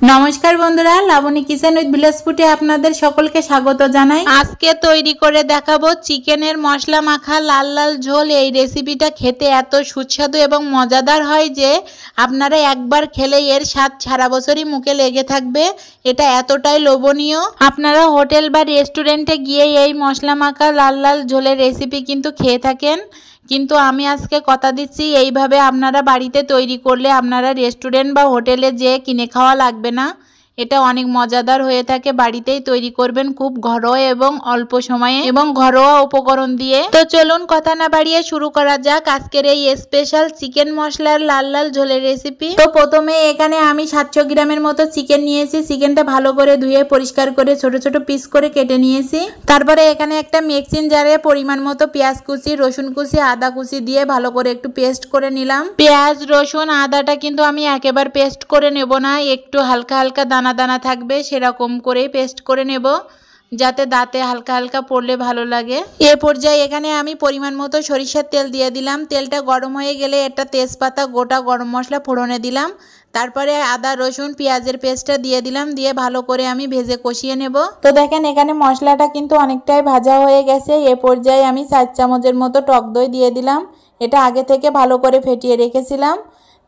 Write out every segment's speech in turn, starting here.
নমস্কার বন্ধুরা, Laboni kitchen with village ফুডে আপনাদের সকলকে স্বাগত জানাই। আজকে তৈরি করে দেখাবো চিকেনের মশলা মাখা লাল লাল ঝোল। এই রেসিপিটা খেতে এত সুস্বাদু এবং মজাদার হয় যে আপনারা একবার খেলে এর স্বাদ সারা বছরই মুখে লেগে থাকবে। এটা এতটাই লোভনীয়, আপনারা হোটেল বা রেস্টুরেন্টে গিয়ে এই মশলা মাখা লাল লাল ঝোলের রেসিপি কিন্তু খেয়ে থাকেন, কিন্তু আমি আজকে কথা দিচ্ছি এইভাবে আপনারা বাড়িতে তৈরি করলে আপনারা রেস্টুরেন্ট বা হোটেলে যেয়ে কিনে খাওয়া লাগবে না। এটা অনেক মজাদার হয়ে থাকে। বাড়িতেই তৈরি করবেন খুব ঘরোয়া এবং অল্প সময়ে এবং ঘরোয়া উপকরণ দিয়ে। তো চলুন কথা না বাড়িয়ে শুরু করা যাক আজকের এই স্পেশাল চিকেন মশলার লাল লাল ঝোলের রেসিপি। তো প্রথমে এখানে আমি 700 গ্রামের মতো চিকেন নিয়েছি। চিকেনটা ভালো করে ধুয়ে পরিষ্কার করে ছোট ছোট পিস করে কেটে নিয়েছি। তারপরে এখানে একটা মিক্সিং জারে পরিমাণ মতো পেঁয়াজ কুচি, রসুন কুচি, আদা কুচি দিয়ে ভালো করে একটু পেস্ট করে নিলাম। পেঁয়াজ, রসুন, আদাটা কিন্তু আমি একেবারে পেস্ট করে নেব না, একটু হালকা হালকা দানা দানা থাকবে সেরকম করে পেস্ট করে নেব, যাতে দাঁতে হালকা হালকা পড়লে ভালো লাগে। এ পর্যায়ে এখানে আমি পরিমাণ মতো সরিষার তেল দিয়ে দিলাম। তেলটা গরম হয়ে গেলে একটা তেজপাতা, গোটা গরম মশলা ফোড়নে দিলাম। তারপরে আদা, রসুন, পেঁয়াজের পেস্টটা দিয়ে দিলাম, দিয়ে ভালো করে আমি ভেজে কষিয়ে নেব। তো দেখেন এখানে মশলাটা কিন্তু অনেকটাই ভাজা হয়ে গেছে। এ পর্যায়ে আমি 4 চামচের মতো টক দই দিয়ে দিলাম। এটা আগে থেকে ভালো করে ফেটিয়ে রেখেছিলাম।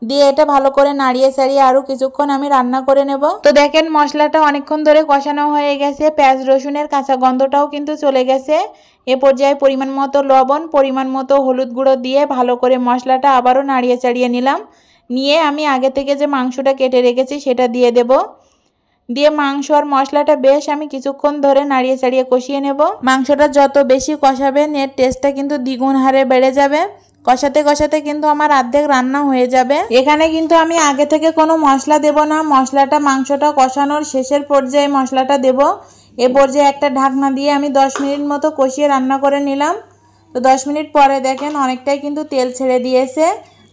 দিয়ে এটা ভালো করে নাড়িয়ে চাড়িয়ে আরো কিছুক্ষণ আমি রান্না করে নেব। তো দেখেন মশলাটা অনেকক্ষণ ধরে কষানো হয়ে গেছে, পেঁয়াজ রসুনের কাঁচা গন্ধটাও কিন্তু চলে গেছে। এ পর্যায়ে পরিমাণ মতো লবণ, পরিমাণ মতো হলুদ গুঁড়ো দিয়ে ভালো করে মশলাটা আবারও নাড়িয়ে চাড়িয়ে নিলাম। নিয়ে আমি আগে থেকে যে মাংসটা কেটে রেখেছি সেটা দিয়ে দেব। দিয়ে মাংস আর মশলাটা বেশ আমি কিছুক্ষণ ধরে নাড়িয়ে চাড়িয়ে কষিয়ে নেব। মাংসটা যত বেশি কষাবেন এর টেস্টটা কিন্তু দ্বিগুণ হারে বেড়ে যাবে। কষাতে কষাতে কিন্তু আমার অর্ধেক রান্না হয়ে যাবে। এখানে কিন্তু আমি আগে থেকে কোনো মশলা দেব না, মশলাটা মাংসটা কষানোর শেষের পর্যায়ে মশলাটা দেব। এ পর্যায়ে একটা ঢাকনা দিয়ে আমি 10 মিনিট মতো কষিয়ে রান্না করে নিলাম। তো 10 মিনিট পরে দেখেন অনেকটাই কিন্তু তেল ছেড়ে দিয়েছে।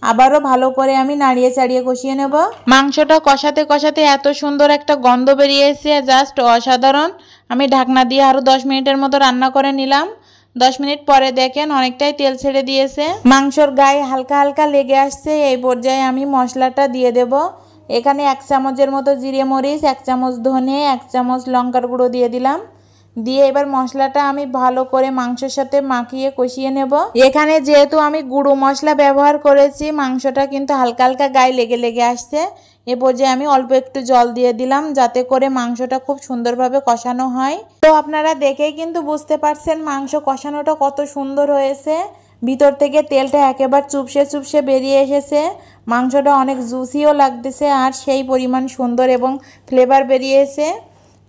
আবারও ভালো করে আমি নাড়িয়ে চাড়িয়ে কষিয়ে নেব। মাংসটা কষাতে কষাতে এত সুন্দর একটা গন্ধ বেরিয়েছে, জাস্ট অসাধারণ। আমি ঢাকনা দিয়ে আরও 10 মিনিটের মতো রান্না করে নিলাম। 10 মিনিট পরে দেখেন অনেকটাই তেল ছেড়ে দিয়েছে, মাংসর গায়ে হালকা হালকা লেগে আসছে। এই পর্যায়ে আমি মশলাটা দিয়ে দেব। এখানে 1 চামচের মতো জিরে মরিচ, 1 চামচ ধনে, 1 চামচ লঙ্কার গুঁড়ো দিয়ে দিলাম। দিয়ে এবার মশলাটা আমি ভালো করে মাংসের সাথে মাখিয়ে কষিয়ে নেব। এখানে যেহেতু আমি গুঁড়ো মশলা ব্যবহার করেছি, মাংসটা কিন্তু হালকা হালকা গায়ে লেগে লেগে আসছে। এ পর্যায়ে আমি অল্প একটু জল দিয়ে দিলাম, যাতে করে মাংসটা খুব সুন্দরভাবে কষানো হয়। তো আপনারা দেখেই কিন্তু বুঝতে পারছেন মাংস কষানোটা কত সুন্দর হয়েছে। ভিতর থেকে তেলটা একেবারে চুপসে চুপসে বেরিয়ে এসেছে। মাংসটা অনেক জুসিও লাগতেছে আর সেই পরিমাণ সুন্দর এবং ফ্লেভার বেরিয়েছে,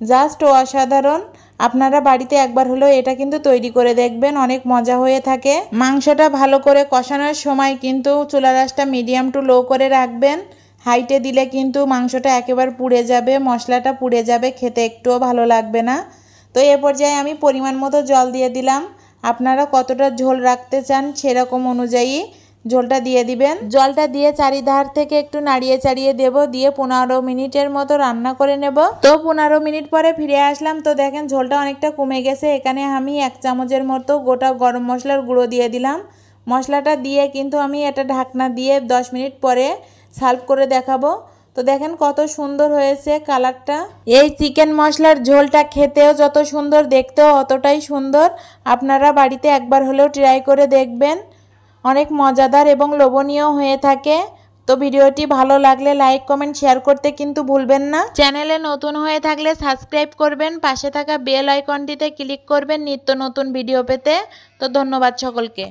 জাস্ট অসাধারণ। আপনারা বাড়িতে একবার হলেও এটা কিন্তু তৈরি করে দেখবেন, অনেক মজা হয়ে থাকে। মাংসটা ভালো করে কষানোর সময় কিন্তু চুলার আঁচটা মিডিয়াম টু লো করে রাখবেন। হাইটে দিলে কিন্তু মাংসটা একেবারে পুড়ে যাবে, মশলাটা পুড়ে যাবে, খেতে একটুও ভালো লাগবে না। তো এ পর্যায়ে আমি পরিমাণ মতো জল দিয়ে দিলাম। আপনারা কতটা ঝোল রাখতে চান সেরকম অনুযায়ী ঝোলটা দিয়ে দিবেন। জলটা দিয়ে চারিধার থেকে একটু নাড়িয়ে চাড়িয়ে দেব, দিয়ে 15 মিনিটের মতো রান্না করে নেব। তো 15 মিনিট পরে ফিরে আসলাম। তো দেখেন ঝোলটা অনেকটা কমে গেছে। এখানে আমি 1 চামচের মতো গোটা গরম মশলার গুঁড়ো দিয়ে দিলাম। মশলাটা দিয়ে কিন্তু আমি এটা ঢাকনা দিয়ে 10 মিনিট পরে সার্ভ করে দেখাবো। তো দেখেন কত সুন্দর হয়েছে কালারটা। এই চিকেন মশলার ঝোলটা খেতেও যত সুন্দর, দেখতেও অতটাই সুন্দর। আপনারা বাড়িতে একবার হলেও ট্রাই করে দেখবেন, অনেক মজাদার এবং লোভনীয় হয়ে থাকে। তো ভিডিওটি ভালো লাগলে লাইক, কমেন্ট, শেয়ার করতে কিন্তু ভুলবেন না। চ্যানেলে নতুন হয়ে থাকলে সাবস্ক্রাইব করবেন, পাশে থাকা বেল আইকনটিতে ক্লিক করবেন নিত্য নতুন ভিডিও পেতে। তো ধন্যবাদ সকলকে।